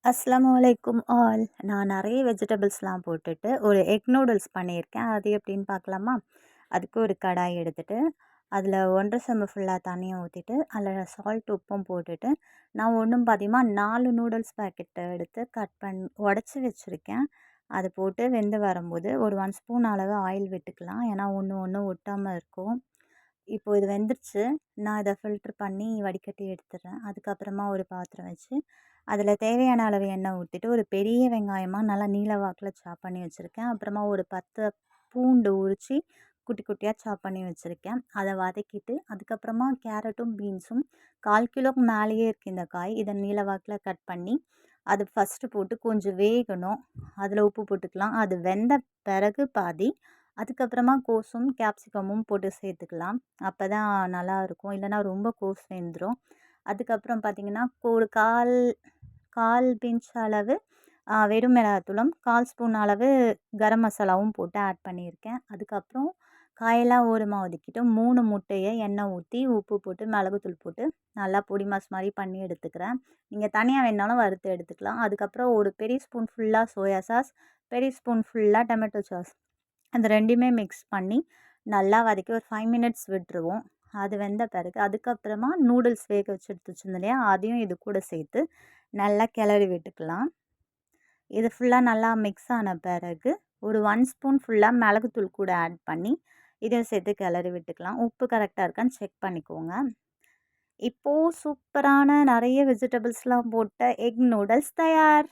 அஸ்ஸலாமு அலைக்கும் ஆல். நான் நெறைய வெஜிடபிள்ஸ்லாம் போட்டுட்டு ஒரு எக் நூடுல்ஸ் பண்ணியிருக்கேன். அது எப்படின்னு பார்க்கலாமா? அதுக்கு ஒரு கடாய் எடுத்துட்டு, அதில் 1 1/2 செம்பு ஃபுல்லா தண்ணிய ஊத்திட்டு, அதில் சால்ட், உப்பும் போட்டுட்டு, நான் ஒண்ணும் பாதியுமா 4 நூடுல்ஸ் பாக்கெட்ட எடுத்து உடைச்சு வச்சுருக்கேன். அது போட்டு வெந்து வரும்போது ஒரு 1 ஸ்பூன் அளவு ஆயில் விட்டுக்கலாம். ஏன்னா ஒண்ணு ஒண்ணு ஒட்டாம இருக்கும். இப்போ இது வெந்துருச்சு. நான் இத ஃபில்டர் பண்ணி வடிகட்டி எடுத்துடுறேன். அதுக்கப்புறமா ஒரு பாத்திரம் வச்சு, அதில தேவையான அளவு எண்ணெய் ஊத்திட்டு, ஒரு பெரிய வெங்காயமா நல்லா நீள வாக்குல சாப் பண்ணி வச்சுருக்கேன். அப்புறமா ஒரு 10 பூண்டு உரிச்சு குட்டி குட்டியா சாப் பண்ணி வச்சுருக்கேன். அத வதக்கிட்டு, அதுக்கப்புறமா கேரட்டும், பீன்ஸும் 1/4 கிலோக்கு மேலேயே இருக்கு இந்த காய். இத நீள வாக்குல கட் பண்ணி, அது ஃபர்ஸ்ட்டு போட்டு கொஞ்சம் வேகணும். அதில உப்பு போட்டுக்கலாம். அது வெந்த பிறகு பாதி, அதுக்கப்புறமா கோஸும், கேப்சிகமும் போட்டு சேர்த்துக்கலாம். அப்பதான் நல்லாயிருக்கும். இல்லைன்னா ரொம்ப கோஸ் வெந்துரும். அதுக்கப்புறம் பார்த்தீங்கன்னா, ஒரு 1/4 பிஞ்ச் அளவு வெறும் மிளகாத்தூளும், 1/4 ஸ்பூன் அளவு கரம் மசாலாவும் போட்டு ஆட் பண்ணியிருக்கேன். அதுக்கப்புறம் காயெல்லாம் ஓரமா ஒதுக்கிட்டு 3 முட்டைய எண்ணெய் ஊத்தி, உப்பு போட்டு, மிளகுத்தூள் போட்டு நல்லா பொடி மாஸ் மாரி பண்ணி எடுத்துக்கிறேன். நீங்க தனியா வேணுனாலும் வறுத்து எடுத்துக்கலாம். அதுக்கப்புறம் ஒரு பெரிய ஸ்பூன் ஃபுல்லா சோயா சாஸ், பெரிய ஸ்பூன் ஃபுல்லா டொமேட்டோ சாஸ். அது 2மே மிக்ஸ் பண்ணி நல்லா வதக்கி ஒரு 5 மினிட்ஸ் விட்டுருவோம். அது வெந்த பிறகு அதுக்கப்புறமா நூடுல்ஸ் வேக வச்சு எடுத்து வச்சிருந்தோம் இல்லையா? அதையும் இது கூட சேர்த்து நல்லா கிளறி விட்டுக்கலாம். இது ஃபுல்லா நல்லா மிக்ஸ் ஆன பிறகு ஒரு 1 ஸ்பூன் ஃபுல்லா மிளகுத்தூள் கூட ஆட் பண்ணி, இதையும் சேர்த்து கிளறி விட்டுக்கலாம். உப்பு கரெக்ட்டா இருக்கான்னு செக் பண்ணிக்கோங்க. இப்போ சூப்பரான நெறைய வெஜிடபிள்ஸ்லாம் போட்ட எக் நூடுல்ஸ் தயார்.